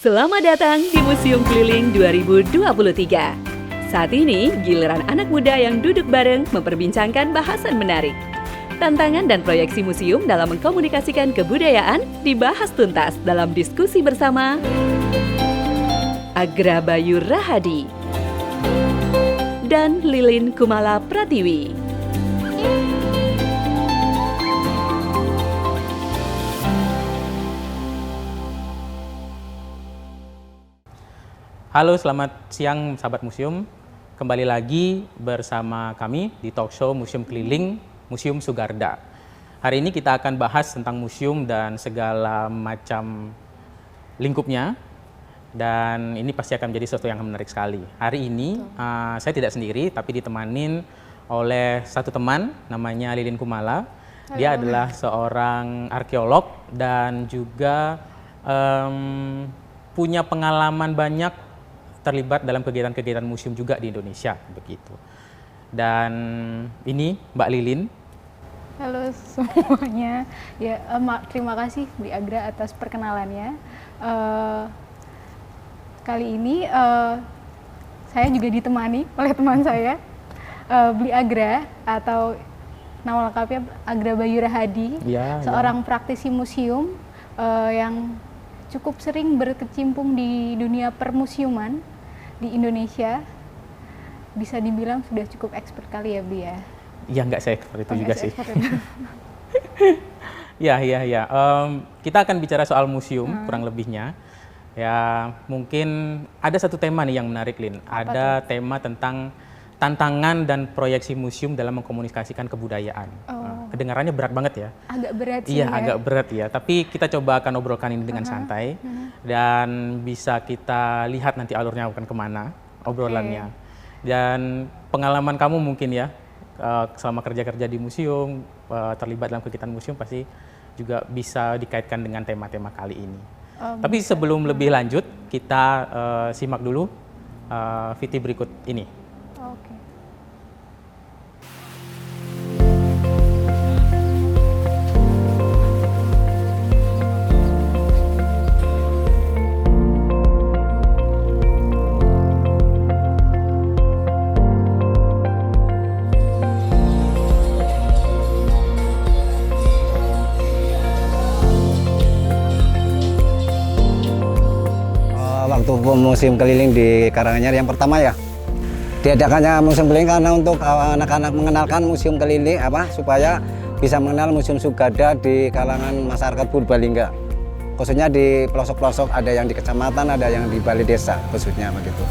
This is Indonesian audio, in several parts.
Selamat datang di Museum Keliling 2023. Saat ini, giliran anak muda yang duduk bareng memperbincangkan bahasan menarik. Tantangan dan proyeksi museum dalam mengkomunikasikan kebudayaan dibahas tuntas dalam diskusi bersama Agra Bayu Rahadi dan Lilin Kumala Pratiwi. Halo, selamat siang sahabat museum. Kembali lagi bersama kami di talk show Museum Keliling, Museum Sugarda. Hari ini kita akan bahas tentang museum dan segala macam lingkupnya. Dan ini pasti akan menjadi sesuatu yang menarik sekali. Hari ini saya tidak sendiri, tapi ditemanin oleh satu teman, namanya Lilin Kumala. Dia adalah seorang arkeolog dan juga punya pengalaman banyak terlibat dalam kegiatan-kegiatan museum juga di Indonesia, begitu. Dan ini Mbak Lilin. Halo semuanya, ya terima kasih Bli Agra atas perkenalannya. Kali ini saya juga ditemani oleh teman saya, Bli Agra atau nama lengkapnya Agra Bayu Rahadi, seorang praktisi museum yang cukup sering berkecimpung di dunia permusiuman di Indonesia. Bisa dibilang sudah cukup expert kali ya, Bli ya? Iya, nggak saya expert itu juga sih. Ya. Kita akan bicara soal museum kurang lebihnya. Ya, mungkin ada satu tema nih yang menarik, Lin. Ada tema tentang tantangan dan proyeksi museum dalam mengkomunikasikan kebudayaan. Kedengarannya berat banget ya. Agak berat sih. Iya, agak berat ya. Tapi kita coba akan obrolkan ini dengan santai. Dan bisa kita lihat nanti alurnya akan kemana obrolannya. Dan pengalaman kamu mungkin ya, selama kerja-kerja di museum, terlibat dalam kegiatan museum pasti juga bisa dikaitkan dengan tema-tema kali ini. Tapi sebelum lebih lanjut, kita simak dulu VT berikut ini. Waktu museum keliling di Karanganyar yang pertama ya, diadakannya museum keliling karena untuk anak-anak mengenalkan museum keliling supaya bisa mengenal museum Sugarda di kalangan masyarakat Purbalingga, khususnya di pelosok-pelosok, ada yang di kecamatan, ada yang di balai desa khususnya begitu.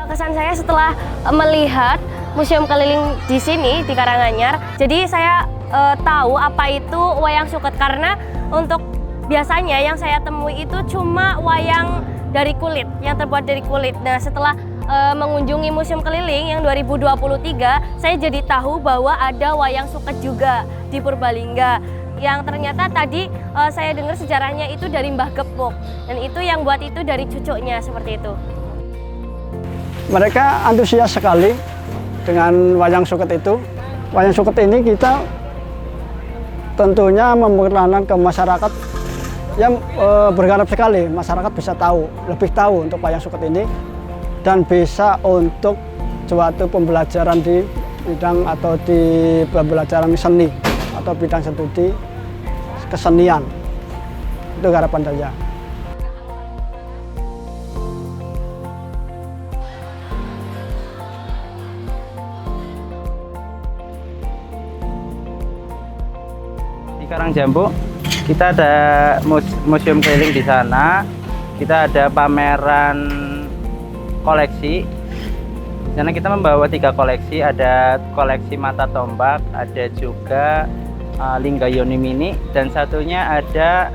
Kesan saya setelah melihat museum keliling di sini di Karanganyar, jadi saya tahu apa itu wayang suket, karena untuk biasanya yang saya temui itu cuma wayang dari kulit, yang terbuat dari kulit. Nah, setelah mengunjungi museum keliling yang 2023, saya jadi tahu bahwa ada wayang suket juga di Purbalingga, yang ternyata tadi saya dengar sejarahnya itu dari Mbah Gepuk, dan itu yang buat itu dari cucunya, seperti itu. Mereka antusias sekali dengan wayang suket itu. Wayang suket ini kita tentunya memperkenalkan ke masyarakat yang berharap sekali masyarakat bisa tahu, lebih tahu untuk wayang suket ini, dan bisa untuk suatu pembelajaran di bidang atau di pembelajaran seni atau bidang studi kesenian. Itu harapan saya. Karangjambu, kita ada museum keliling di sana. Kita ada pameran koleksi. Di sana kita membawa 3 koleksi, ada koleksi mata tombak, ada juga Lingga Yoni Mini, dan satunya ada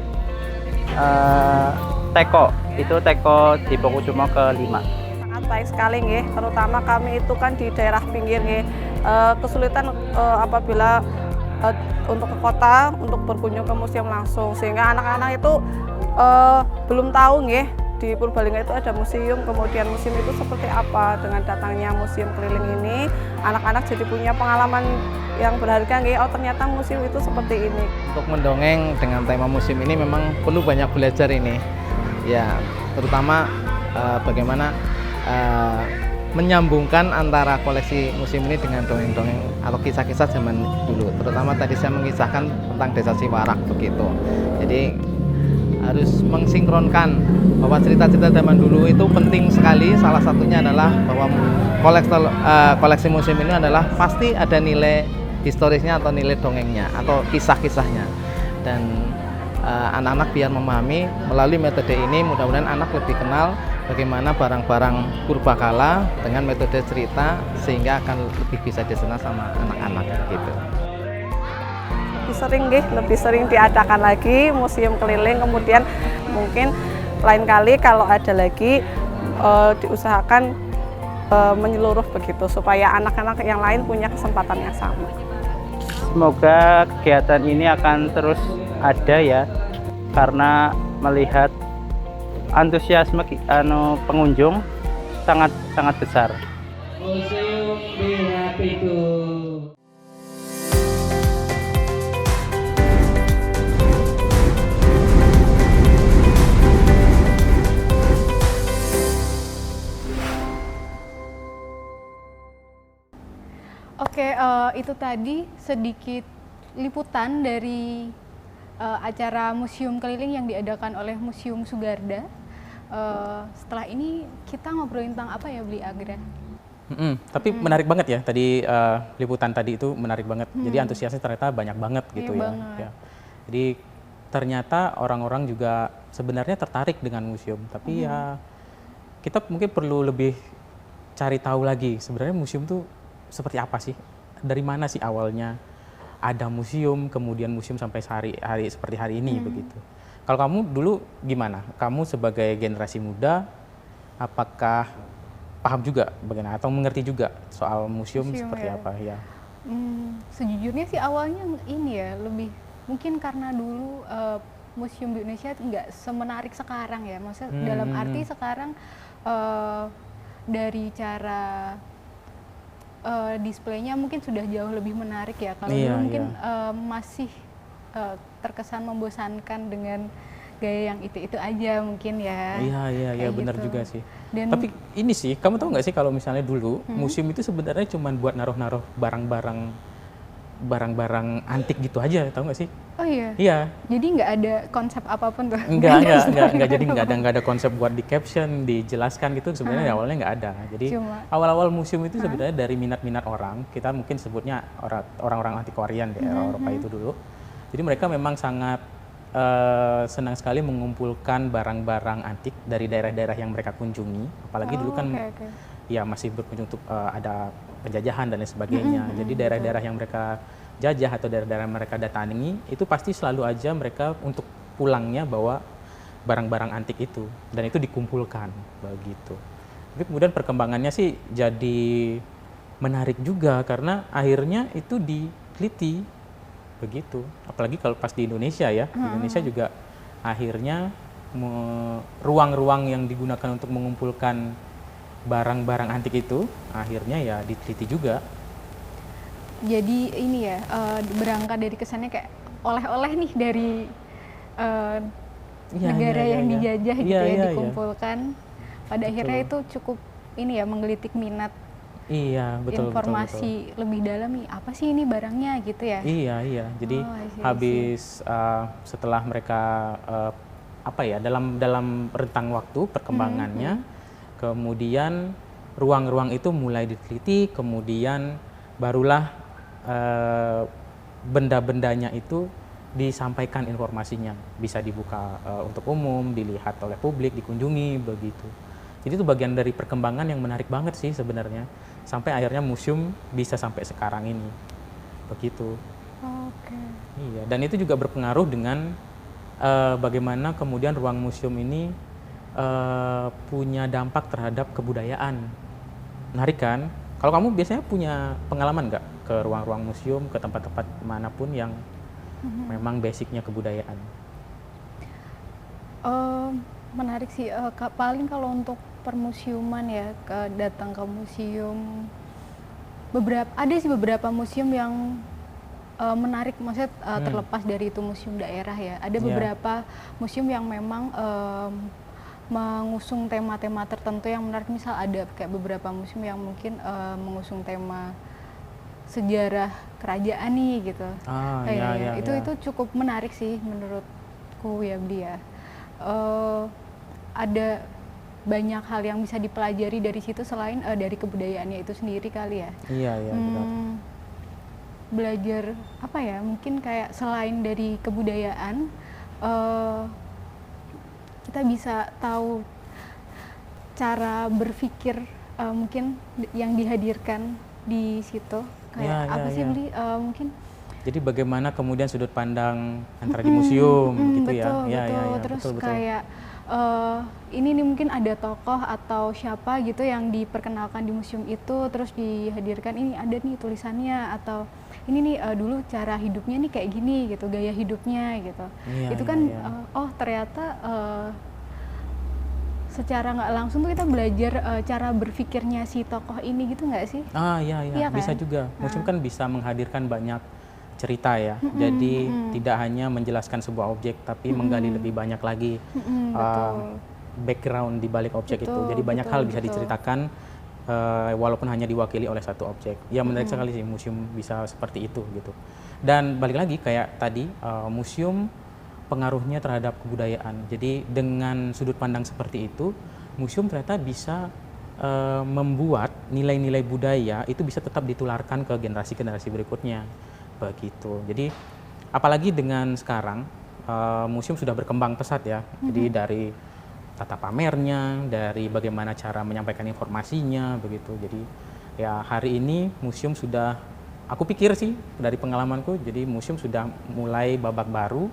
teko. Itu teko di Pokusumo ke-5. Sangat baik sekali nggih, terutama kami itu kan di daerah pinggir nggih. Kesulitan apabila untuk ke kota untuk berkunjung ke museum langsung, sehingga anak-anak itu belum tahu nggih di Purbalingga itu ada museum, kemudian museum itu seperti apa. Dengan datangnya museum keliling ini, anak-anak jadi punya pengalaman yang berharga, oh ternyata museum itu seperti ini. Untuk mendongeng dengan tema museum ini memang perlu banyak belajar ini, ya terutama bagaimana menyambungkan antara koleksi museum ini dengan dongeng-dongeng atau kisah-kisah zaman dulu. Terutama tadi saya mengisahkan tentang Desa Siwarak begitu. Jadi harus mensinkronkan bahwa cerita-cerita zaman dulu itu penting sekali. Salah satunya adalah bahwa koleksi museum ini adalah pasti ada nilai historisnya atau nilai dongengnya atau kisah-kisahnya. Dan anak-anak biar memahami melalui metode ini, mudah-mudahan anak lebih kenal bagaimana barang-barang purbakala dengan metode cerita sehingga akan lebih bisa dikenal sama anak-anak gitu. Lebih sering diadakan lagi museum keliling, kemudian mungkin lain kali kalau ada lagi diusahakan menyeluruh begitu supaya anak-anak yang lain punya kesempatan yang sama. Semoga kegiatan ini akan terus ada ya, karena melihat antusiasme pengunjung sangat besar. Museum di hatiku. Oke, itu tadi sedikit liputan dari acara museum keliling yang diadakan oleh Museum Sugarda. Setelah ini kita ngobrolin tentang apa ya, Bli Agra? Tapi menarik banget ya tadi liputan tadi itu menarik banget. Jadi antusiasnya ternyata banyak banget gitu ya. Ya. Jadi ternyata orang-orang juga sebenarnya tertarik dengan museum. Tapi ya kita mungkin perlu lebih cari tahu lagi sebenarnya museum tuh seperti apa sih? Dari mana sih awalnya ada museum, kemudian museum sampai hari seperti hari ini begitu. Kalau kamu dulu gimana? Kamu sebagai generasi muda, apakah paham juga bagaimana atau mengerti juga soal museum seperti ya. apa? Ya. Sejujurnya sih awalnya ini ya, lebih mungkin karena dulu museum di Indonesia nggak semenarik sekarang ya. Maksudnya dalam arti sekarang dari cara displaynya mungkin sudah jauh lebih menarik ya. Kalau dulu mungkin masih terkesan membosankan dengan gaya yang itu aja mungkin ya. Iya benar gitu juga sih. Dan tapi ini sih, kamu tahu nggak sih kalau misalnya dulu museum itu sebenarnya cuma buat naruh-naruh barang-barang antik gitu aja, tahu nggak sih? Oh iya. Iya. Jadi nggak ada konsep apapun tuh. Enggak. Jadi nggak ada konsep buat di caption, dijelaskan gitu sebenarnya awalnya nggak ada. Jadi awal-awal museum itu sebenarnya dari minat-minat orang. Kita mungkin sebutnya orang-orang antiquarian di Eropa itu dulu. Jadi mereka memang sangat senang sekali mengumpulkan barang-barang antik dari daerah-daerah yang mereka kunjungi. Apalagi dulu kan ya masih berkunjung untuk ada penjajahan dan lain sebagainya. Jadi daerah-daerah yang mereka jajah atau daerah-daerah mereka datangi itu pasti selalu aja mereka untuk pulangnya bawa barang-barang antik itu dan itu dikumpulkan begitu. Tapi kemudian perkembangannya sih jadi menarik juga karena akhirnya itu diteliti begitu. Apalagi kalau pas di Indonesia ya, di Indonesia juga akhirnya ruang-ruang yang digunakan untuk mengumpulkan barang-barang antik itu akhirnya ya diteliti juga. Jadi ini ya berangkat dari kesannya kayak oleh-oleh nih dari negara yang dijajah gitu ya dikumpulkan. Pada akhirnya itu cukup ini ya menggelitik minat. Betul. Informasi lebih dalam nih apa sih ini barangnya gitu ya. Iya. Jadi habis setelah mereka dalam rentang waktu perkembangannya, kemudian ruang-ruang itu mulai diteliti, kemudian barulah benda-bendanya itu disampaikan informasinya, bisa dibuka untuk umum, dilihat oleh publik, dikunjungi begitu. Jadi itu bagian dari perkembangan yang menarik banget sih sebenarnya, sampai akhirnya museum bisa sampai sekarang ini, begitu. Iya, dan itu juga berpengaruh dengan bagaimana kemudian ruang museum ini punya dampak terhadap kebudayaan. Menarik kan? Kalau kamu biasanya punya pengalaman nggak ke ruang-ruang museum, ke tempat-tempat manapun yang memang basicnya kebudayaan? Menarik sih, paling kalau untuk permusiuman ya, datang ke museum, ada sih beberapa museum yang menarik, maksudnya terlepas dari itu museum daerah ya. Ada beberapa museum yang memang mengusung tema-tema tertentu yang menarik. Misal ada kayak beberapa museum yang mungkin mengusung tema sejarah kerajaan nih gitu. Itu cukup menarik sih menurutku ya Bli ya. Ada banyak hal yang bisa dipelajari dari situ selain dari kebudayaannya itu sendiri kali ya. Iya, benar. Belajar apa ya, mungkin kayak selain dari kebudayaan, kita bisa tahu cara berpikir mungkin yang dihadirkan di situ. Kayak apa sih Bli, mungkin. Jadi bagaimana kemudian sudut pandang antara di museum gitu betul, ya. Terus kayak ini nih mungkin ada tokoh atau siapa gitu yang diperkenalkan di museum itu, terus dihadirkan, ini ada nih tulisannya, atau ini nih dulu cara hidupnya nih kayak gini gitu, gaya hidupnya gitu. Itu kan oh ternyata secara nggak langsung tuh kita belajar cara berpikirnya si tokoh ini gitu nggak sih? Iya kan? Bisa juga. Museum kan bisa menghadirkan banyak cerita ya. Jadi tidak hanya menjelaskan sebuah objek, tapi menggali lebih banyak lagi background di balik objek itu. Jadi banyak hal bisa diceritakan walaupun hanya diwakili oleh satu objek. Ya menarik sekali sih museum bisa seperti itu gitu. Dan balik lagi kayak tadi museum pengaruhnya terhadap kebudayaan. Jadi dengan sudut pandang seperti itu, museum ternyata bisa membuat nilai-nilai budaya itu bisa tetap ditularkan ke generasi-generasi berikutnya. Begitu. Jadi apalagi dengan sekarang museum sudah berkembang pesat ya. Jadi dari tata pamernya, dari bagaimana cara menyampaikan informasinya begitu. Jadi ya hari ini museum sudah, aku pikir sih dari pengalamanku, jadi museum sudah mulai babak baru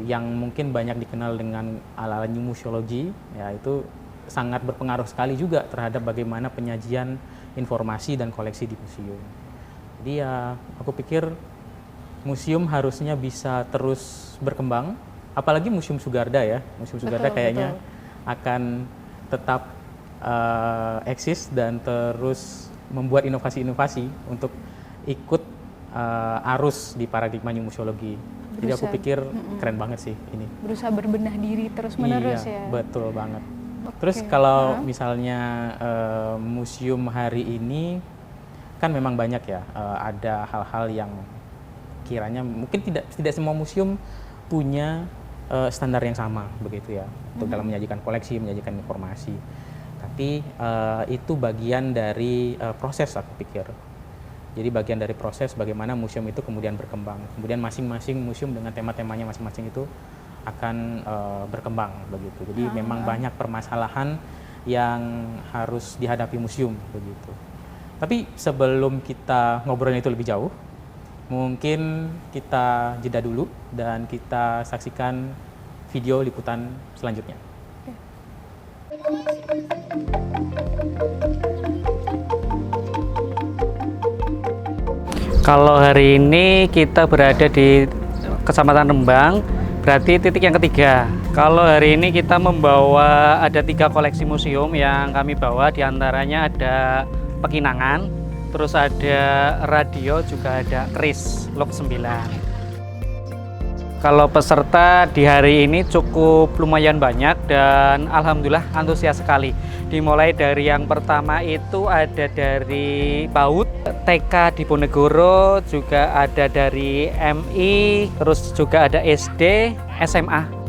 yang mungkin banyak dikenal dengan ala-ala new museology, ya itu sangat berpengaruh sekali juga terhadap bagaimana penyajian informasi dan koleksi di museum. Jadi ya aku pikir museum harusnya bisa terus berkembang, apalagi Museum Sugarda ya. Museum Sugarda kayaknya akan tetap eksis dan terus membuat inovasi-inovasi untuk ikut arus di paradigma new museologi. Jadi aku pikir keren banget sih ini. Berusaha berbenah diri terus-menerus ya. Betul banget. Terus kalau misalnya museum hari ini kan memang banyak ya, ada hal-hal yang kiranya mungkin tidak semua museum punya standar yang sama begitu ya, untuk dalam menyajikan koleksi, menyajikan informasi. Tapi itu bagian dari proses aku pikir. Jadi bagian dari proses bagaimana museum itu kemudian berkembang. Kemudian masing-masing museum dengan tema-temanya masing-masing itu akan berkembang begitu. Jadi memang banyak permasalahan yang harus dihadapi museum begitu. Tapi sebelum kita ngobrolnya itu lebih jauh, mungkin kita jeda dulu dan kita saksikan video liputan selanjutnya. Kalau hari ini kita berada di Kecamatan Rembang, berarti titik yang ketiga. Kalau hari ini kita membawa ada 3 koleksi museum yang kami bawa, diantaranya ada Pekinangan, terus ada radio, juga ada keris Lok 9. Kalau peserta di hari ini cukup lumayan banyak dan alhamdulillah antusias sekali. Dimulai dari yang pertama itu ada dari PAUD, TK di Ponegoro, juga ada dari MI, terus juga ada SD, SMA.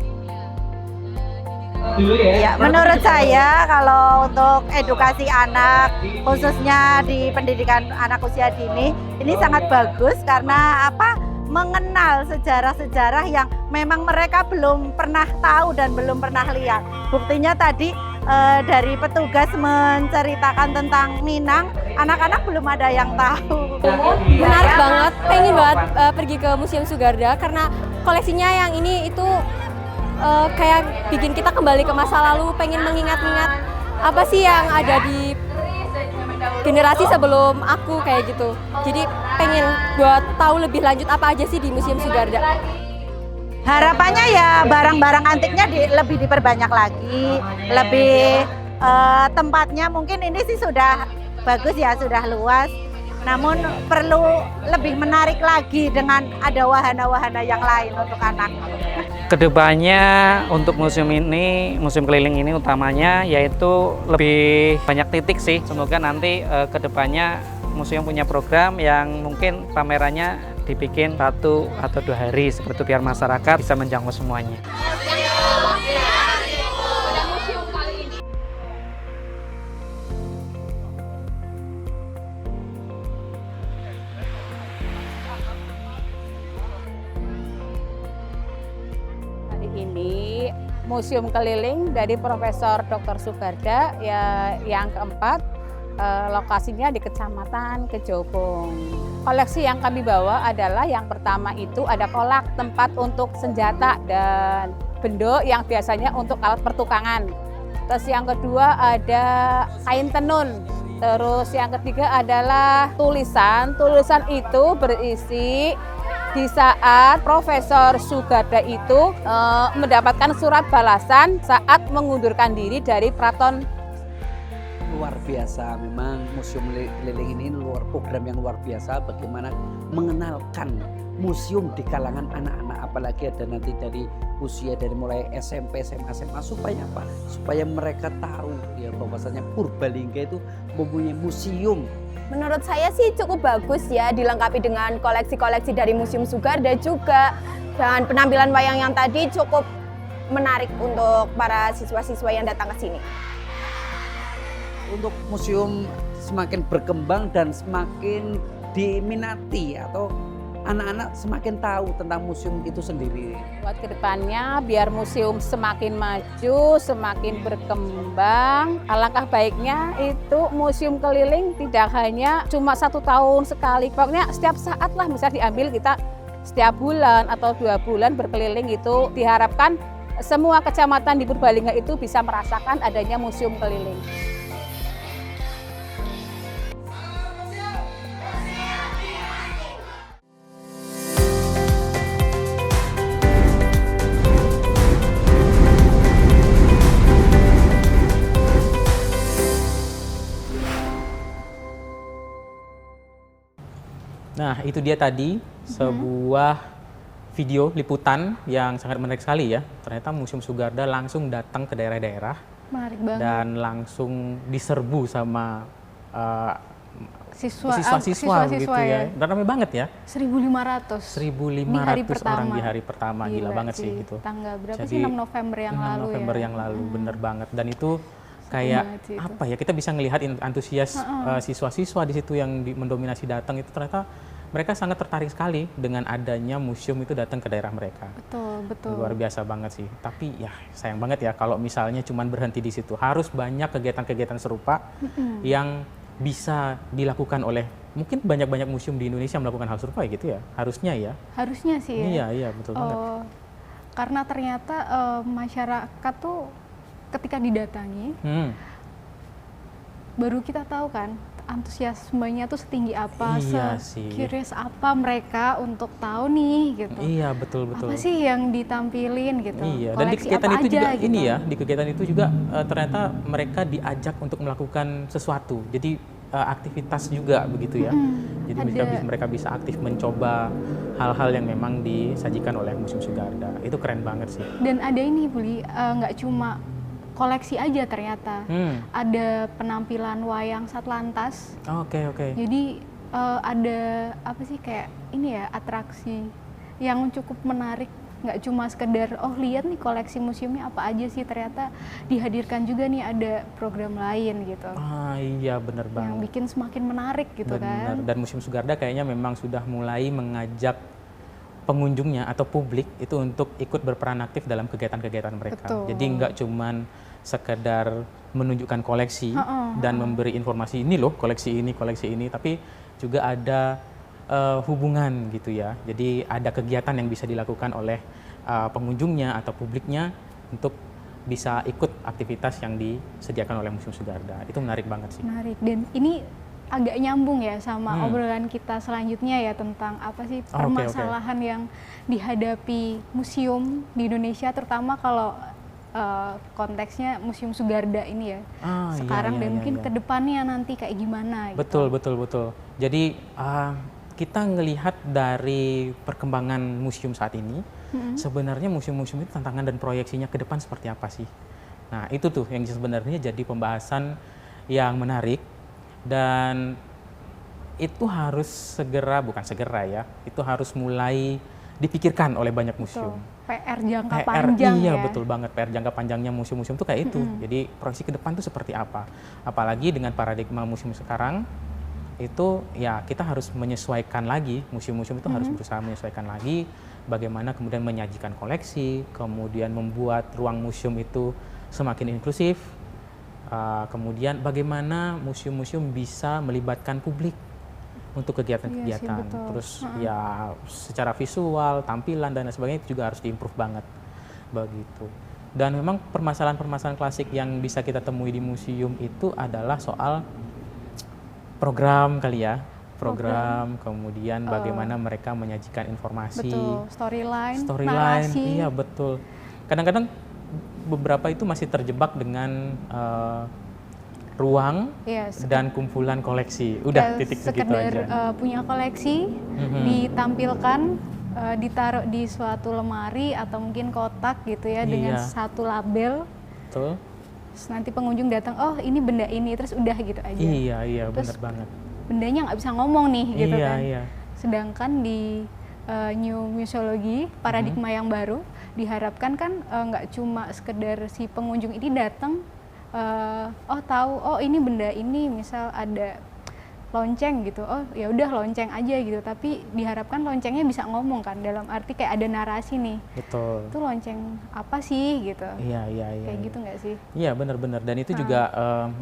Ya, menurut saya kalau untuk edukasi anak, khususnya di pendidikan anak usia dini, ini sangat bagus karena apa? Mengenal sejarah-sejarah yang memang mereka belum pernah tahu dan belum pernah lihat. Buktinya tadi dari petugas menceritakan tentang Minang, anak-anak belum ada yang tahu. Menarik banget, pengen banget pergi ke Museum Sugarda karena koleksinya yang ini itu kayak bikin kita kembali ke masa lalu, pengen mengingat-ingat apa sih yang ada di generasi sebelum aku kayak gitu. Jadi pengen buat tahu lebih lanjut apa aja sih di Museum Sugarda. harapannya ya barang-barang antiknya lebih diperbanyak lagi, lebih tempatnya mungkin ini sih sudah bagus ya, sudah luas. Namun perlu lebih menarik lagi dengan ada wahana-wahana yang lain untuk anak. Kedepannya untuk museum ini, museum keliling ini utamanya yaitu lebih banyak titik sih. Semoga nanti kedepannya museum punya program yang mungkin pamerannya dibikin 1 atau 2 hari seperti itu biar masyarakat bisa menjangkau semuanya. Hari ini museum keliling dari Profesor Dr. Sugarda ya, yang keempat, lokasinya di Kecamatan Kejobong. Koleksi yang kami bawa adalah yang pertama itu ada kolak tempat untuk senjata dan bendo yang biasanya untuk alat pertukangan. Terus yang kedua ada kain tenun. Terus yang ketiga adalah tulisan. Tulisan itu berisi di saat Profesor Sugarda itu mendapatkan surat balasan saat mengundurkan diri dari Keraton. Luar biasa, memang museum keliling ini program yang luar biasa bagaimana mengenalkan museum di kalangan anak-anak, apalagi ada nanti dari usia dari mulai SMP, SMA, supaya apa? Supaya mereka tahu ya bahwasanya Purbalingga itu mempunyai museum. Menurut saya sih cukup bagus ya, dilengkapi dengan koleksi-koleksi dari Museum Sugarda juga, dan penampilan wayang yang tadi cukup menarik untuk para siswa-siswa yang datang ke sini. Untuk museum semakin berkembang dan semakin diminati atau anak-anak semakin tahu tentang museum itu sendiri. Buat kedepannya biar museum semakin maju, semakin berkembang, alangkah baiknya itu museum keliling tidak hanya cuma 1 tahun sekali, pokoknya setiap saat lah bisa diambil, kita setiap bulan atau 2 bulan berkeliling itu diharapkan semua kecamatan di Purbalingga itu bisa merasakan adanya museum keliling. Nah, itu dia tadi sebuah video liputan yang sangat menarik sekali ya. Ternyata Museum Sugarda langsung datang ke daerah-daerah. Menarik banget. Dan langsung diserbu sama siswa-siswa gitu ya. Dan ramai banget ya. 1.500 orang di hari pertama. Gila banget sih gitu. Tanggal berapa Jadi, sih? 6 November yang 6 lalu November ya. yang lalu, bener banget. Dan itu kayak apa ya, kita bisa melihat antusias siswa-siswa di situ yang mendominasi datang itu, ternyata mereka sangat tertarik sekali dengan adanya museum itu datang ke daerah mereka. Betul. Luar biasa banget sih. Tapi ya sayang banget ya kalau misalnya cuman berhenti di situ. Harus banyak kegiatan-kegiatan serupa yang bisa dilakukan oleh mungkin banyak-banyak museum di Indonesia melakukan hal serupa gitu ya. Harusnya ya. Harusnya sih ya. Iya, betul banget. Karena ternyata masyarakat tuh ketika didatangi baru kita tahu kan antusiasmenya tuh setinggi apa, curious apa mereka untuk tahu nih gitu. Iya, betul. Apa sih yang ditampilin gitu. Iya, dan di kegiatan itu juga gitu. Ini ya, di kegiatan itu juga ternyata mereka diajak untuk melakukan sesuatu. Jadi aktivitas juga begitu ya. Jadi mereka bisa aktif mencoba hal-hal yang memang disajikan oleh Museum Sugarda. Itu keren banget sih. Dan ada ini Buli, nggak cuma koleksi aja ternyata. Ada penampilan wayang Satlantas. Oke. Jadi ada apa sih kayak ini ya, atraksi yang cukup menarik. Nggak cuma sekedar lihat nih koleksi museumnya apa aja sih, ternyata dihadirkan juga nih ada program lain gitu. Iya, bener banget. Yang bikin semakin menarik gitu kan. Dan Museum Sugarda kayaknya memang sudah mulai mengajak pengunjungnya atau publik itu untuk ikut berperan aktif dalam kegiatan-kegiatan mereka. Jadi nggak cuman sekedar menunjukkan koleksi dan memberi informasi ini loh koleksi ini, tapi juga ada hubungan gitu ya. Jadi ada kegiatan yang bisa dilakukan oleh pengunjungnya atau publiknya untuk bisa ikut aktivitas yang disediakan oleh Museum Sugarda. Itu menarik banget sih. Menarik, dan ini agak nyambung ya sama obrolan kita selanjutnya ya tentang apa sih permasalahan yang dihadapi museum di Indonesia, terutama kalau konteksnya Museum Sugarda ini ya sekarang dan mungkin kedepannya nanti kayak gimana. Betul, gitu. betul. Jadi kita ngelihat dari perkembangan museum saat ini, sebenarnya museum-museum itu tantangan dan proyeksinya ke depan seperti apa sih? Nah itu tuh yang sebenarnya jadi pembahasan yang menarik. Dan itu harus bukan segera ya, itu harus mulai dipikirkan oleh banyak museum. PR jangka panjang iya, ya. betul banget, PR jangka panjangnya museum-museum itu kayak itu. Jadi proyeksi ke depan itu seperti apa. Apalagi dengan paradigma museum sekarang, itu ya kita harus menyesuaikan lagi, museum-museum itu harus berusaha menyesuaikan lagi bagaimana kemudian menyajikan koleksi, kemudian membuat ruang museum itu semakin inklusif. Kemudian bagaimana museum-museum bisa melibatkan publik untuk kegiatan-kegiatan, terus ya secara visual, tampilan dan lain sebagainya itu juga harus diimprove banget, begitu. Dan memang permasalahan-permasalahan klasik yang bisa kita temui di museum itu adalah soal program kali ya, program. Kemudian bagaimana mereka menyajikan informasi, storyline, narasi. Iya betul. Kadang-kadang beberapa itu masih terjebak dengan ruang dan kumpulan koleksi. Udah titik segitu aja. Punya koleksi, ditampilkan, ditaruh di suatu lemari atau mungkin kotak gitu ya dengan satu label. Betul. Terus nanti pengunjung datang, oh ini benda ini, terus udah gitu aja. Iya, benar banget. Bendanya nggak bisa ngomong nih gitu kan. Iya. Sedangkan di new museologi, paradigma yang baru, diharapkan kan nggak cuma sekedar si pengunjung ini datang, tahu ini benda ini, misal ada lonceng gitu, oh ya udah lonceng aja gitu, tapi diharapkan loncengnya bisa ngomong kan, dalam arti kayak ada narasi nih. Betul. Itu lonceng apa sih gitu? Iya. Kayak gitu nggak sih? Iya benar-benar, dan itu juga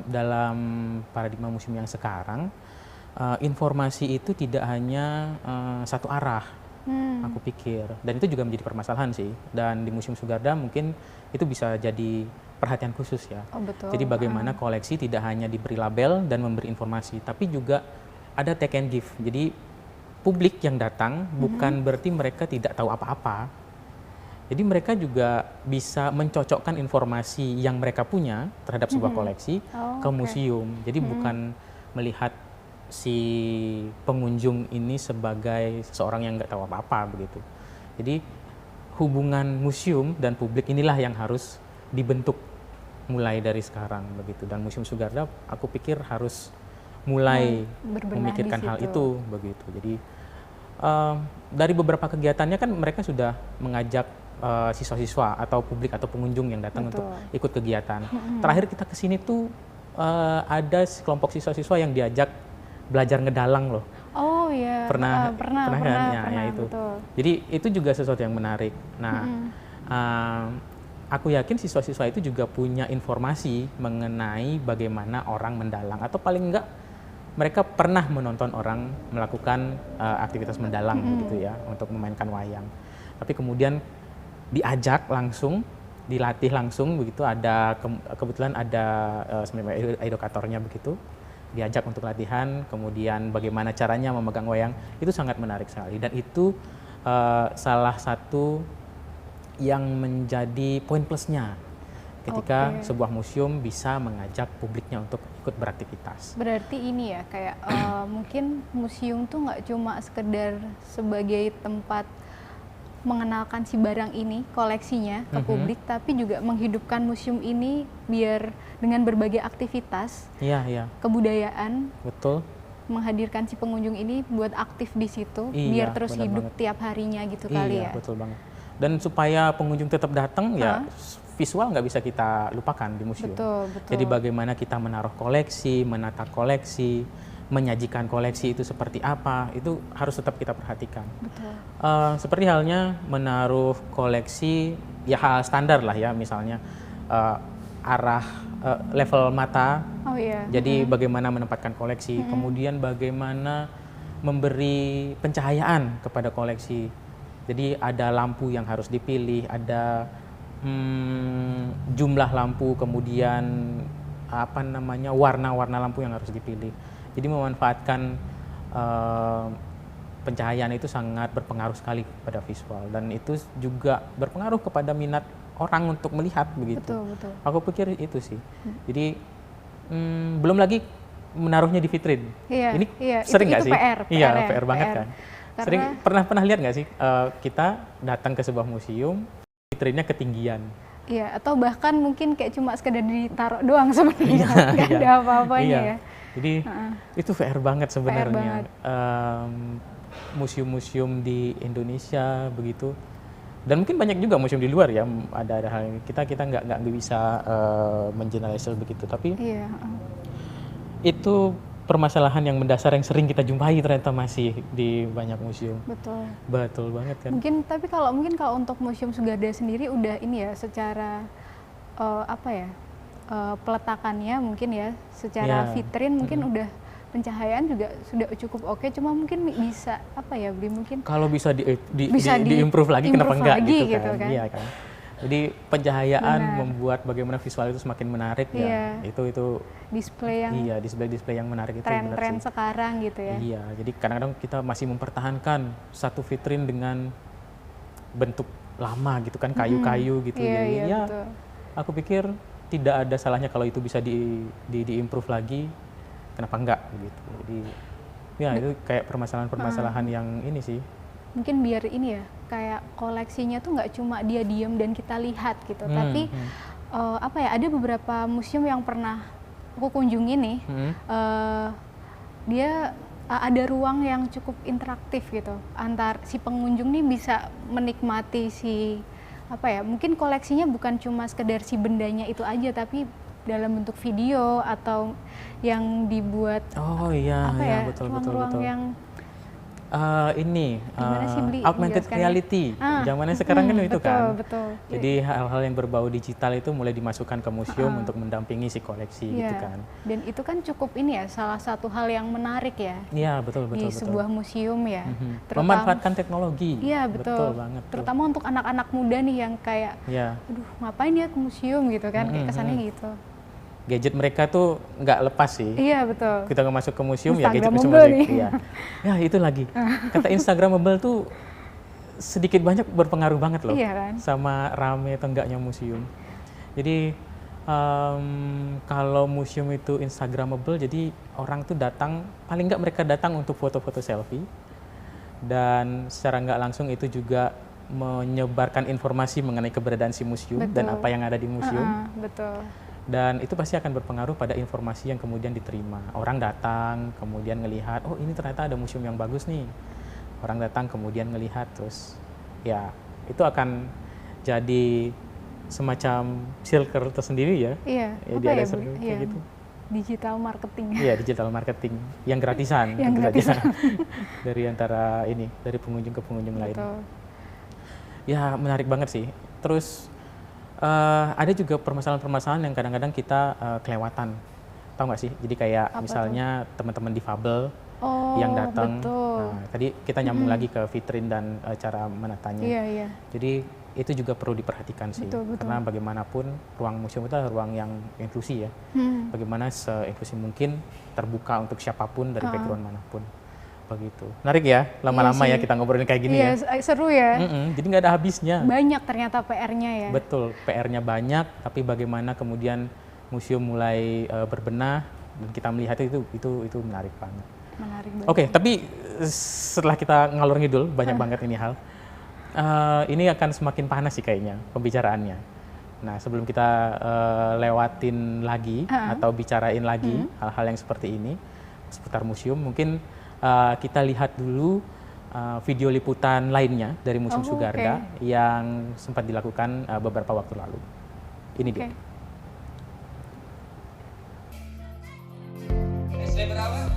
dalam paradigma museum yang sekarang, informasi itu tidak hanya satu arah. Aku pikir, dan itu juga menjadi permasalahan sih, dan di Museum Sugarda mungkin itu bisa jadi perhatian khusus ya. Betul. Jadi bagaimana koleksi tidak hanya diberi label dan memberi informasi, tapi juga ada take and give. Jadi publik yang datang bukan berarti mereka tidak tahu apa-apa. Jadi mereka juga bisa mencocokkan informasi yang mereka punya terhadap sebuah koleksi ke museum. Jadi bukan melihat si pengunjung ini sebagai seseorang yang nggak tahu apa-apa begitu. Jadi hubungan museum dan publik inilah yang harus dibentuk mulai dari sekarang begitu. Dan Museum Sugarda aku pikir harus mulai memikirkan hal itu begitu. Jadi dari beberapa kegiatannya kan mereka sudah mengajak siswa-siswa atau publik atau pengunjung yang datang untuk ikut kegiatan. Terakhir kita kesini tuh ada kelompok siswa-siswa yang diajak belajar ngedalang loh. Oh iya. Pernah kan? Ya itu. Betul. Jadi itu juga sesuatu yang menarik. Nah, aku yakin siswa-siswa itu juga punya informasi mengenai bagaimana orang mendalang, atau paling enggak mereka pernah menonton orang melakukan aktivitas mendalang gitu ya, untuk memainkan wayang. Tapi kemudian diajak langsung, dilatih langsung begitu, ada kebetulan ada edukatornya begitu. Diajak untuk latihan, kemudian bagaimana caranya memegang wayang, itu sangat menarik sekali. Dan itu salah satu yang menjadi poin plusnya ketika sebuah museum bisa mengajak publiknya untuk ikut beraktivitas. Berarti ini ya, kayak mungkin museum tuh nggak cuma sekedar sebagai tempat mengenalkan si barang ini, koleksinya ke publik, tapi juga menghidupkan museum ini biar dengan berbagai aktivitas, kebudayaan, menghadirkan si pengunjung ini buat aktif di situ, biar terus hidup tiap harinya gitu kali ya. Betul banget. Dan supaya pengunjung tetap datang, ya visual nggak bisa kita lupakan di museum. Betul. Jadi bagaimana kita menaruh koleksi, menata koleksi, menyajikan koleksi itu seperti apa, itu harus tetap kita perhatikan. Betul. Seperti halnya menaruh koleksi, ya hal standar lah ya, misalnya arah level mata. Jadi bagaimana menempatkan koleksi, kemudian bagaimana memberi pencahayaan kepada koleksi. Jadi ada lampu yang harus dipilih, ada jumlah lampu, kemudian warna-warna lampu yang harus dipilih. Jadi memanfaatkan pencahayaan itu sangat berpengaruh sekali pada visual, dan itu juga berpengaruh kepada minat orang untuk melihat begitu. Betul. Aku pikir itu sih. Jadi belum lagi menaruhnya di vitrin. Iya, ini iya, sering nggak sih? Iya, ya, PR banget kan. Karena Sering pernah lihat nggak sih kita datang ke sebuah museum, vitrinnya ketinggian. Iya, atau bahkan mungkin kayak cuma sekedar ditaruh doang sebenarnya, nggak ada apa-apanya ya. Jadi itu PR banget sebenarnya. Museum-museum di Indonesia begitu, dan mungkin banyak juga museum di luar ya. Ada hal yang kita nggak bisa mengeneralisir begitu, tapi itu permasalahan yang mendasar yang sering kita jumpai ternyata masih di banyak museum. Betul banget kan. Tapi kalau untuk Museum Sugarda sendiri udah ini ya, secara peletakannya mungkin ya, secara vitrin mungkin udah pencahayaan juga sudah cukup oke, cuma mungkin bisa mungkin kalau bisa di-improve lagi, kenapa enggak gitu kan. Iya kan. Jadi pencahayaan membuat bagaimana visual itu semakin menarik ya. Itu display yang menarik itu tren sekarang gitu ya. Iya, jadi kadang-kadang kita masih mempertahankan satu vitrin dengan bentuk lama gitu kan, kayu-kayu gitu. Iya, betul. Aku pikir tidak ada salahnya kalau itu bisa di-improve lagi. Kenapa enggak gitu. Jadi ya itu kayak permasalahan yang ini sih. Mungkin biar ini ya, kayak koleksinya tuh nggak cuma dia diem dan kita lihat gitu, tapi ada beberapa museum yang pernah aku kunjungi nih, dia ada ruang yang cukup interaktif gitu, antar si pengunjung nih bisa menikmati mungkin koleksinya bukan cuma sekedar si bendanya itu aja, tapi dalam bentuk video atau yang dibuat betul. yang augmented reality. Zamannya sekarang kan itu kan. Betul. Jadi hal-hal yang berbau digital itu mulai dimasukkan ke museum untuk mendampingi si koleksi gitu kan. Dan itu kan cukup salah satu hal yang menarik ya. Iya, betul. Di sebuah museum ya. Memanfaatkan teknologi. Iya, betul banget. Terutama untuk anak-anak muda nih yang kayak aduh, ngapain ya ke museum gitu kan, kayak kesannya gitu. Gadget mereka tuh nggak lepas sih. Iya, betul. Kita masuk ke museum ya gadget nih. Ya itu lagi. Kata Instagramable tuh sedikit banyak berpengaruh banget loh. Iya kan? Sama rame atau enggaknya museum. Jadi kalau museum itu Instagramable, jadi orang tuh datang, paling nggak mereka datang untuk foto-foto selfie, dan secara nggak langsung itu juga menyebarkan informasi mengenai keberadaan si museum dan apa yang ada di museum. Betul. Dan itu pasti akan berpengaruh pada informasi yang kemudian diterima. Orang datang, kemudian ngelihat, oh ini ternyata ada museum yang bagus nih. Orang datang, kemudian ngelihat, terus ya itu akan jadi semacam circle tersendiri ya. Iya, gitu. Digital marketing. Iya, digital marketing yang gratisan. Yang gratisan. Dari pengunjung ke pengunjung lain. Ya menarik banget sih. Terus ada juga permasalahan-permasalahan yang kadang-kadang kita kelewatan, tahu nggak sih? Jadi kayak misalnya teman-teman difabel yang datang. Nah, tadi kita nyambung lagi ke vitrin dan cara menatanya. Iya. Jadi itu juga perlu diperhatikan sih, karena bagaimanapun ruang museum itu adalah ruang yang inklusi ya. Bagaimana se-inklusi mungkin, terbuka untuk siapapun dari background manapun. Begitu. Menarik ya, lama-lama ya kita ngobrolin kayak gini ya. Seru ya. Jadi nggak ada habisnya. Banyak ternyata PR-nya ya. Betul, PR-nya banyak, tapi bagaimana kemudian museum mulai berbenah dan kita melihat itu menarik banget. Oke, tapi setelah kita ngalor ngidul banyak banget ini hal, ini akan semakin panas sih kayaknya pembicaraannya. Nah, sebelum kita lewatin lagi atau bicarain lagi hal-hal yang seperti ini seputar museum, mungkin kita lihat dulu video liputan lainnya dari Museum Sugarda yang sempat dilakukan beberapa waktu lalu. Ini dia. SD berapa?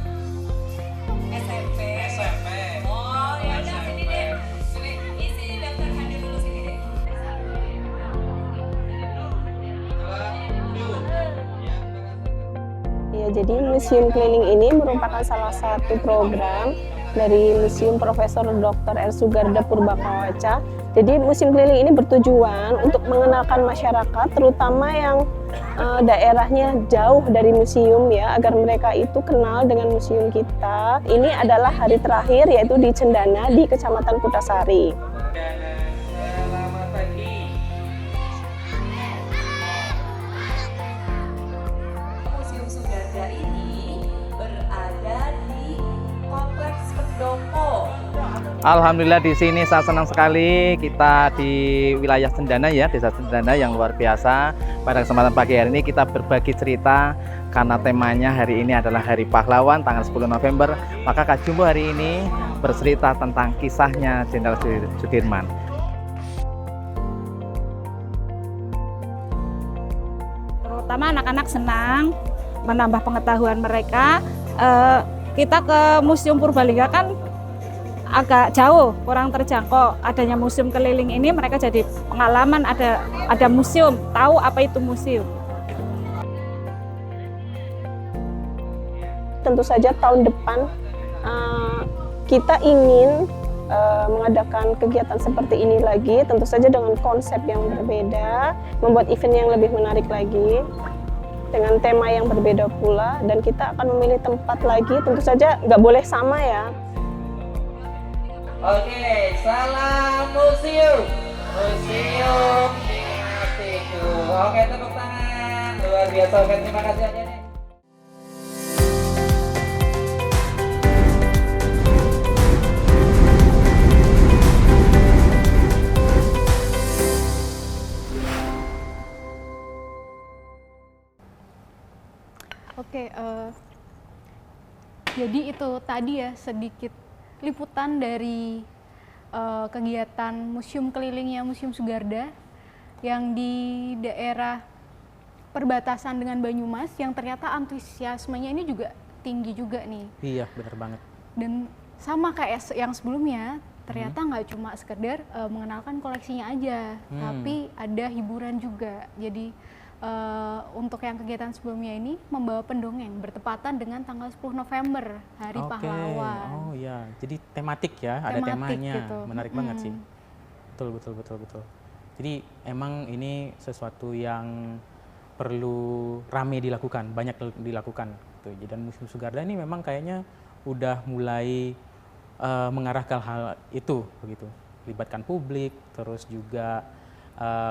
SMP. Oh ya udah sini deh. Sini daftar hadir dulu sini deh. Ya, jadi Museum Keliling ini merupakan salah satu program dari Museum Profesor Dr. R. Sugarda Purbakawaca. Jadi Museum Keliling ini bertujuan untuk mengenalkan masyarakat, terutama yang daerahnya jauh dari museum ya, agar mereka itu kenal dengan museum kita. Ini adalah hari terakhir yaitu di Cendana di Kecamatan Kutasari. Selamat pagi. Museum Sugarda ini berada di Kompleks Pendopo. Alhamdulillah di sini saya senang sekali, kita di wilayah Cendana ya, Desa Cendana yang luar biasa. Pada kesempatan pagi hari ini kita berbagi cerita karena temanya hari ini adalah Hari Pahlawan tanggal 10 November. Maka Kak Jumbo hari ini bercerita tentang kisahnya Jenderal Sudirman. Terutama anak-anak senang menambah pengetahuan mereka. Kita ke Museum Purbalingga kan agak jauh, kurang terjangkau. Adanya museum keliling ini mereka jadi pengalaman, ada museum, tahu apa itu museum. Tentu saja tahun depan kita ingin mengadakan kegiatan seperti ini lagi, tentu saja dengan konsep yang berbeda, membuat event yang lebih menarik lagi, dengan tema yang berbeda pula, dan kita akan memilih tempat lagi, tentu saja nggak boleh sama ya. Oke, salam museum. Museum Dingastiku. Oke, tepuk tangan. Luar biasa. Oke, terima kasih aja nih. Oke, jadi itu tadi ya sedikit liputan dari kegiatan museum kelilingnya Museum Sugarda yang di daerah perbatasan dengan Banyumas, yang ternyata antusiasmenya ini juga tinggi juga nih. Iya, benar banget. Dan sama kayak yang sebelumnya, ternyata nggak cuma sekedar mengenalkan koleksinya aja, tapi ada hiburan juga. Jadi untuk yang kegiatan sebelumnya ini membawa pendongeng bertepatan dengan tanggal 10 November, Hari Pahlawan. Oh iya, jadi tematik ya, ada temanya. Gitu. Menarik banget sih. Betul. Jadi emang ini sesuatu yang perlu rame dilakukan, banyak dilakukan. Gitu. Dan Museum Sugarda ini memang kayaknya udah mulai mengarah ke hal itu, begitu. Libatkan publik, terus juga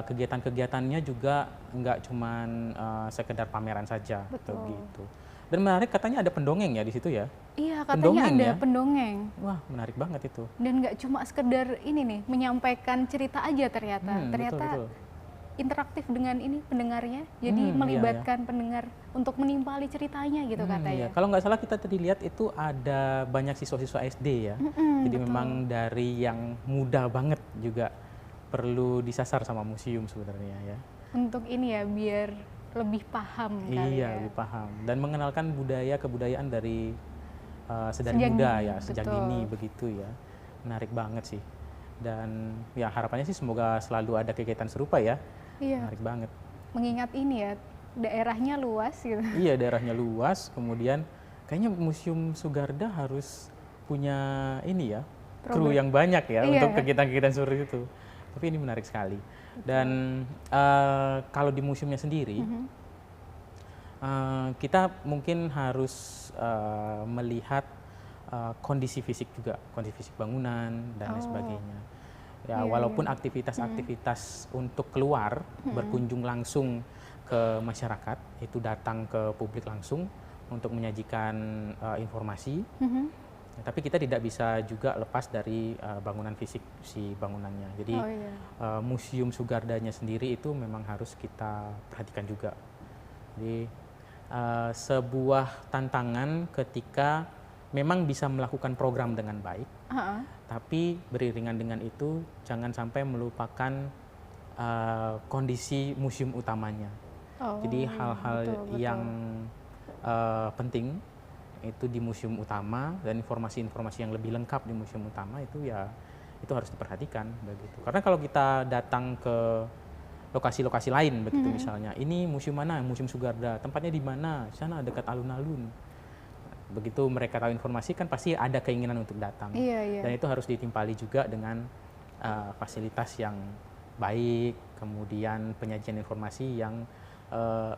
kegiatan-kegiatannya juga nggak cuman sekedar pameran saja. Gitu. Dan menarik, katanya ada pendongeng ya di situ ya? Iya, katanya ada ya? pendongeng. Wah, menarik banget itu. Dan nggak cuma sekedar ini nih, menyampaikan cerita aja ternyata. Ternyata betul. Interaktif dengan ini pendengarnya, jadi melibatkan pendengar untuk menimpali ceritanya gitu katanya. Iya. Kalau nggak salah kita tadi lihat itu ada banyak siswa-siswa SD ya. Jadi betul. memang dari yang muda banget juga perlu disasar sama museum sebenarnya ya. Untuk ini ya, biar lebih paham kali ya. Lebih paham. Dan mengenalkan kebudayaan dari sedari muda ya, sejak dini begitu ya. Menarik banget sih. Dan ya harapannya sih semoga selalu ada kegiatan serupa ya. Iya. Menarik banget. Mengingat ini ya, daerahnya luas gitu. Iya, daerahnya luas, kemudian kayaknya Museum Sugarda harus punya ini ya, kru yang banyak ya untuk kegiatan-kegiatan seperti itu. Tapi ini menarik sekali. Dan kalau di museumnya sendiri, kita mungkin harus melihat kondisi fisik juga, kondisi fisik bangunan dan lain sebagainya. Ya, walaupun aktivitas-aktivitas untuk keluar, berkunjung langsung ke masyarakat, itu datang ke publik langsung untuk menyajikan informasi. Tapi kita tidak bisa juga lepas dari bangunan fisik si bangunannya. Jadi Museum Sugardanya sendiri itu memang harus kita perhatikan juga. Jadi sebuah tantangan ketika memang bisa melakukan program dengan baik, tapi beriringan dengan itu jangan sampai melupakan kondisi museum utamanya. Jadi hal-hal yang penting itu di museum utama, dan informasi-informasi yang lebih lengkap di museum utama itu ya itu harus diperhatikan begitu. Karena kalau kita datang ke lokasi-lokasi lain begitu, misalnya ini museum mana, Museum Sugarda, tempatnya di mana, sana dekat alun-alun. Begitu mereka tahu informasi kan pasti ada keinginan untuk datang. Dan itu harus ditimpali juga dengan fasilitas yang baik, kemudian penyajian informasi yang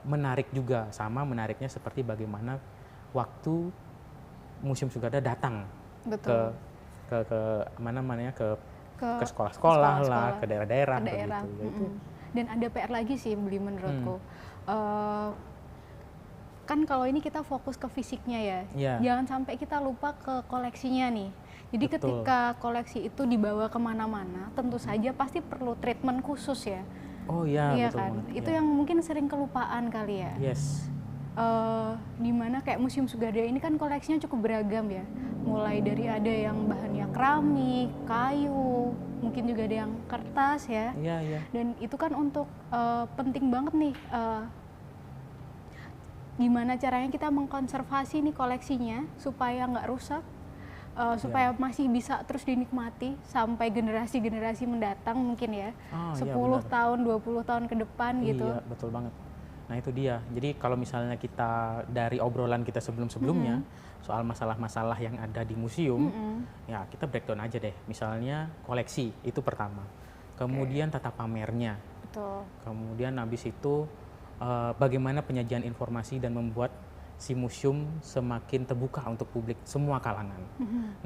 menarik juga, sama menariknya seperti bagaimana waktu Museum Sugarda datang Betul. ke mana namanya ke sekolah-sekolah lah, ke daerah-daerah begitu. Dan ada PR lagi sih Bli menurutku. Kan kalau ini kita fokus ke fisiknya ya, jangan sampai kita lupa ke koleksinya nih. Jadi ketika koleksi itu dibawa kemana-mana, tentu saja pasti perlu treatment khusus ya. Oh iya, betul kan. banget. Itu yang mungkin sering kelupaan kali ya. Yes. Dimana kayak Museum Sugarda ini kan koleksinya cukup beragam ya. Mulai dari ada yang bahannya keramik, kayu, mungkin juga ada yang kertas ya. Iya. Dan itu kan untuk penting banget nih. Gimana caranya kita mengkonservasi nih koleksinya supaya nggak rusak. Supaya masih bisa terus dinikmati sampai generasi-generasi mendatang mungkin ya. 10 tahun, 20 tahun ke depan gitu. Iya, betul banget. Nah itu dia, jadi kalau misalnya kita dari obrolan kita sebelum-sebelumnya soal masalah-masalah yang ada di museum, ya kita breakdown aja deh. Misalnya koleksi, itu pertama. Kemudian tata pamernya. Betul. Kemudian habis itu bagaimana penyajian informasi dan membuat si museum semakin terbuka untuk publik semua kalangan.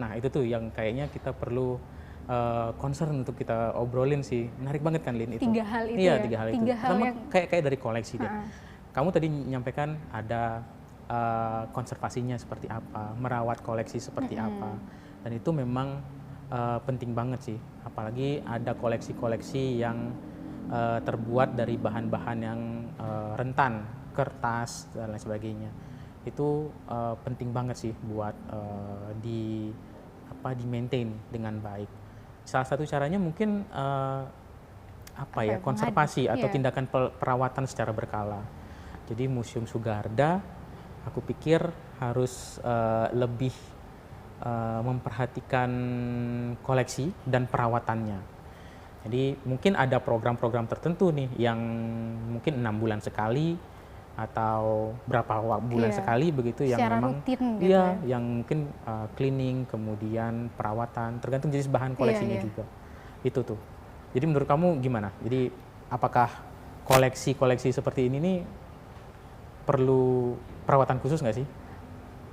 Nah itu tuh yang kayaknya kita perlu concern untuk kita obrolin sih. Menarik banget kan Lin itu. 3 hal itu iya, ya? 3 hal itu. 3 hal sama yang... kayak dari koleksi deh. Kamu tadi menyampaikan ada konservasinya seperti apa, merawat koleksi seperti apa. Dan itu memang penting banget sih. Apalagi ada koleksi-koleksi yang terbuat dari bahan-bahan yang rentan, kertas dan lain sebagainya. Itu penting banget sih buat di maintain dengan baik. Salah satu caranya mungkin konservasi atau tindakan perawatan secara berkala. Jadi Museum Sugarda, aku pikir harus lebih memperhatikan koleksi dan perawatannya. Jadi mungkin ada program-program tertentu nih yang mungkin 6 bulan sekali atau berapa bulan sekali begitu yang secara memang rutin gitu ya. yang mungkin cleaning, kemudian perawatan, tergantung jenis bahan koleksinya juga. Itu tuh. Jadi menurut kamu gimana? Jadi apakah koleksi-koleksi seperti ini nih perlu perawatan khusus nggak sih?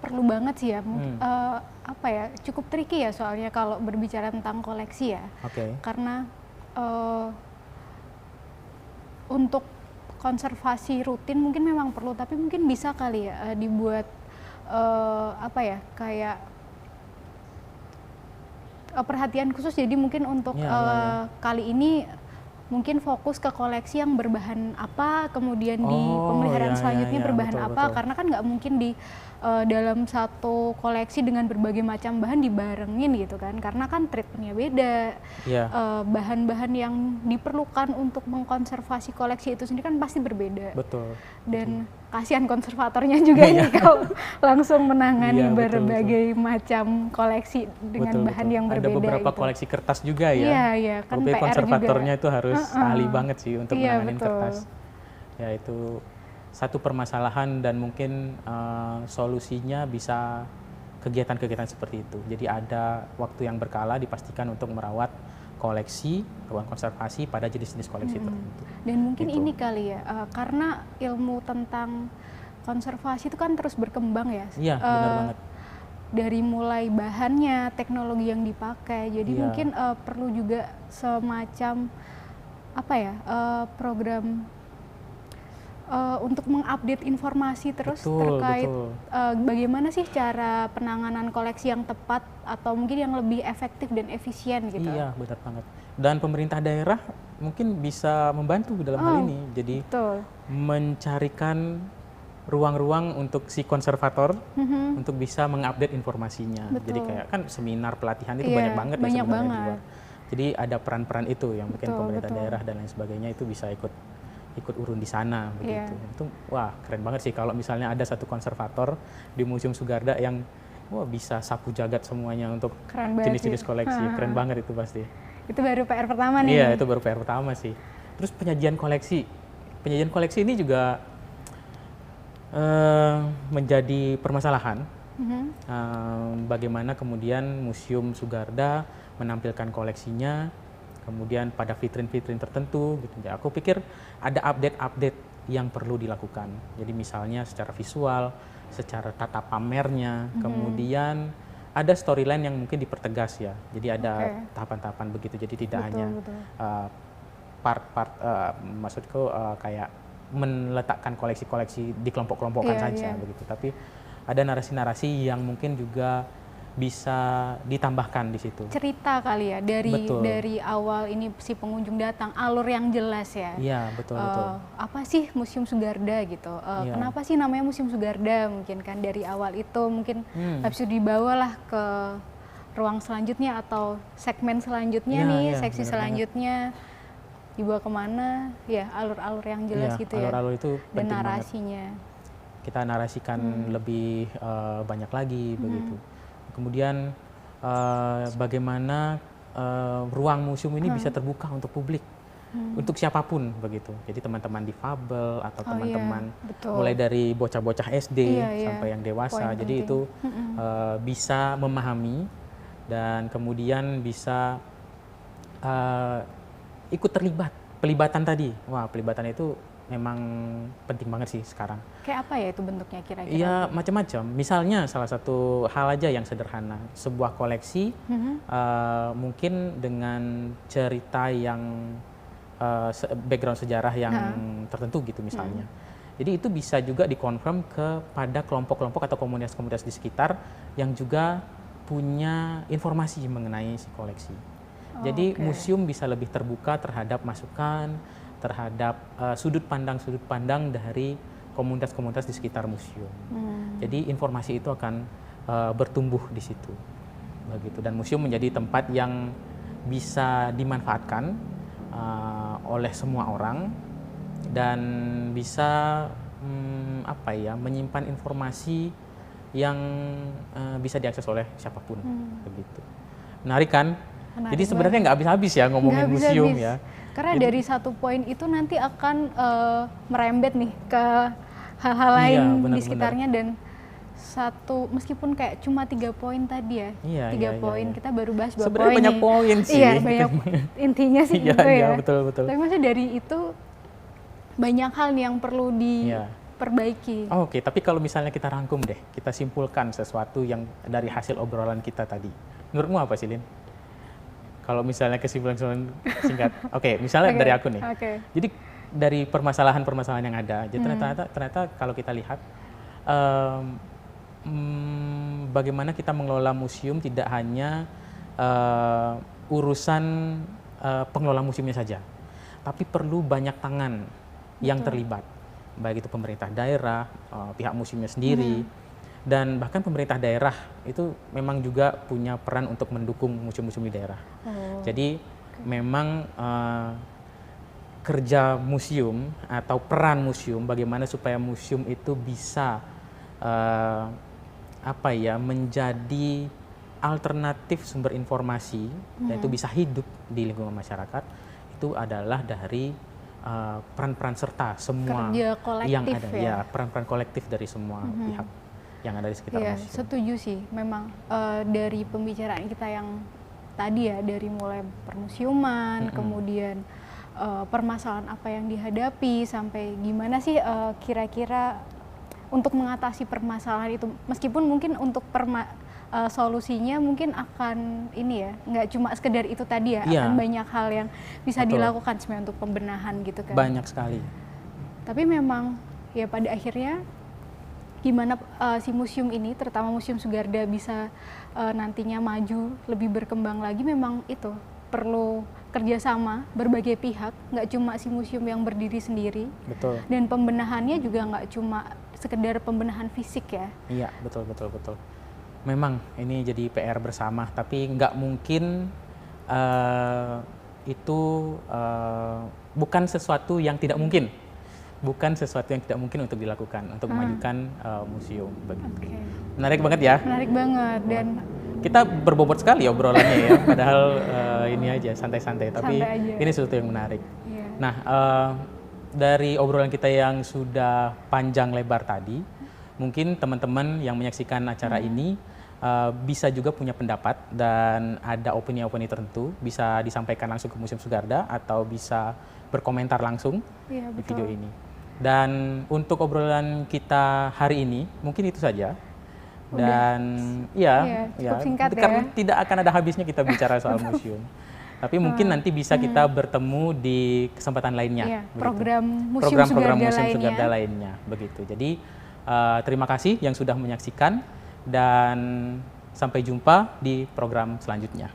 Perlu banget sih ya. Cukup tricky ya soalnya kalau berbicara tentang koleksi ya. Karena untuk konservasi rutin mungkin memang perlu, tapi mungkin bisa kali ya dibuat kayak perhatian khusus. Jadi mungkin untuk kali ini mungkin fokus ke koleksi yang berbahan apa, kemudian di pemeliharaan selanjutnya berbahan apa, karena kan nggak mungkin di dalam satu koleksi dengan berbagai macam bahan dibarengin gitu kan, karena kan treatmentnya beda, bahan-bahan yang diperlukan untuk mengkonservasi koleksi itu sendiri kan pasti berbeda. Betul. Dan kasihan konservatornya juga nih kalau langsung menangani berbagai macam koleksi dengan bahan yang berbeda. Ada beberapa koleksi kertas juga ya. Iya, kan PR konservatornya juga. itu harus ahli banget sih untuk menangani betul. kertas. Ya itu satu permasalahan dan mungkin solusinya bisa kegiatan-kegiatan seperti itu. Jadi ada waktu yang berkala dipastikan untuk merawat koleksi, ruang konservasi pada jenis-jenis koleksi tertentu. Dan mungkin ini kali ya, karena ilmu tentang konservasi itu kan terus berkembang ya. Iya, benar banget. Dari mulai bahannya, teknologi yang dipakai, jadi mungkin perlu juga semacam program untuk mengupdate informasi terus terkait bagaimana sih cara penanganan koleksi yang tepat atau mungkin yang lebih efektif dan efisien gitu. Iya, benar banget. Dan pemerintah daerah mungkin bisa membantu dalam hal ini. Jadi mencarikan ruang-ruang untuk si konservator untuk bisa mengupdate informasinya. Jadi kayak kan seminar pelatihan itu banyak banget ya sebenarnya juga. Jadi ada peran-peran itu yang mungkin pemerintah daerah dan lain sebagainya itu bisa ikut urun di sana begitu. Itu wah keren banget sih kalau misalnya ada satu konservator di Museum Sugarda yang bisa sapu jagat semuanya untuk jenis-jenis koleksi. Keren banget itu pasti. Itu baru PR pertama nih. Iya, itu baru PR pertama sih. Terus penyajian koleksi. Penyajian koleksi ini juga menjadi permasalahan. Bagaimana kemudian Museum Sugarda menampilkan koleksinya kemudian pada vitrin-vitrin tertentu gitu. Aku pikir ada update-update yang perlu dilakukan. Jadi misalnya secara visual, secara tata pamernya, kemudian ada storyline yang mungkin dipertegas ya. Jadi ada tahapan-tahapan begitu. Jadi tidak hanya part-part, maksudku kayak meletakkan koleksi-koleksi di kelompok-kelompokkan saja begitu. Tapi ada narasi-narasi yang mungkin juga bisa ditambahkan di situ. Cerita kali ya dari awal ini si pengunjung datang, alur yang jelas ya. Iya, betul. Apa sih Museum Sugarda gitu? Kenapa sih namanya Museum Sugarda? Mungkin kan dari awal itu mungkin habis itu dibawalah ke ruang selanjutnya atau segmen selanjutnya seksi selanjutnya dibawa kemana? Ya, alur-alur yang jelas gitu ya. Alur-alur itu dan penting narasinya. Banget. Kita narasikan lebih banyak lagi begitu. Kemudian bagaimana ruang museum ini bisa terbuka untuk publik, untuk siapapun begitu. Jadi teman-teman difabel atau teman-teman mulai dari bocah-bocah SD sampai yang dewasa. Jadi itu bisa memahami dan kemudian bisa ikut terlibat. Pelibatan tadi, wah pelibatan itu memang penting banget sih sekarang. Kayak apa ya itu bentuknya kira-kira? Iya, macam-macam. Misalnya salah satu hal aja yang sederhana, sebuah koleksi mungkin dengan cerita yang background sejarah yang tertentu gitu misalnya. Jadi itu bisa juga dikonfirm kepada kelompok-kelompok atau komunitas-komunitas di sekitar yang juga punya informasi mengenai si koleksi. Jadi museum bisa lebih terbuka terhadap masukan, terhadap sudut pandang dari komunitas-komunitas di sekitar museum. Jadi informasi itu akan bertumbuh di situ, begitu. Dan museum menjadi tempat yang bisa dimanfaatkan oleh semua orang dan bisa menyimpan informasi yang bisa diakses oleh siapapun, begitu. Menarik kan? Jadi sebenarnya nggak habis-habis ya ngomongin museum ya. Karena dari satu poin itu nanti akan merembet nih ke hal-hal lain di sekitarnya dan meskipun kayak cuma 3 poin tadi ya, 3 poin kita baru bahas 2 poin. Sebenarnya banyak poin sih. Iya, banyak intinya sih gitu ya. Betul. Tapi maksudnya dari itu banyak hal nih yang perlu diperbaiki. Oke, tapi kalau misalnya kita rangkum deh, kita simpulkan sesuatu yang dari hasil obrolan kita tadi. Menurutmu apa sih, Lin? Kalau misalnya kesimpulan singkat, misalnya dari aku nih. Jadi dari permasalahan-permasalahan yang ada, jadi ternyata kalau kita lihat bagaimana kita mengelola museum tidak hanya urusan pengelola museumnya saja, tapi perlu banyak tangan yang terlibat, baik itu pemerintah daerah, pihak museumnya sendiri. Dan bahkan pemerintah daerah itu memang juga punya peran untuk mendukung museum-museum di daerah. Jadi memang kerja museum atau peran museum bagaimana supaya museum itu bisa menjadi alternatif sumber informasi dan itu bisa hidup di lingkungan masyarakat, itu adalah dari peran-peran serta semua yang ada peran-peran kolektif dari semua pihak yang ada di sekitar museum. Setuju sih, memang dari pembicaraan kita yang tadi ya, dari mulai permusiuman, kemudian permasalahan apa yang dihadapi, sampai gimana sih kira-kira untuk mengatasi permasalahan itu, meskipun mungkin untuk solusinya mungkin akan nggak cuma sekedar itu tadi ya, akan banyak hal yang bisa dilakukan sebenarnya untuk pembenahan gitu kan. Banyak sekali. Tapi memang ya pada akhirnya gimana si museum ini, terutama Museum Sugarda bisa nantinya maju, lebih berkembang lagi, memang itu perlu kerjasama berbagai pihak, nggak cuma si museum yang berdiri sendiri. Betul. Dan pembenahannya juga nggak cuma sekedar pembenahan fisik ya. Iya, betul. Memang ini jadi PR bersama, tapi nggak mungkin itu bukan sesuatu yang tidak mungkin. Bukan sesuatu yang tidak mungkin untuk dilakukan, untuk memajukan museum. Begitu. Menarik banget ya? Menarik banget, dan kita berbobot sekali obrolannya ya, padahal ini aja santai-santai, tapi ini sesuatu yang menarik. Nah, dari obrolan kita yang sudah panjang lebar tadi, mungkin teman-teman yang menyaksikan acara ini bisa juga punya pendapat dan ada opini-opini tertentu, bisa disampaikan langsung ke Museum Sugarda atau bisa berkomentar langsung di video ini. Dan untuk obrolan kita hari ini mungkin itu saja. Dan ya, karena tidak akan ada habisnya kita bicara soal museum. Tapi mungkin nanti bisa kita bertemu di kesempatan lainnya. Program Museum Sugarda lainnya. Begitu. Jadi terima kasih yang sudah menyaksikan dan sampai jumpa di program selanjutnya.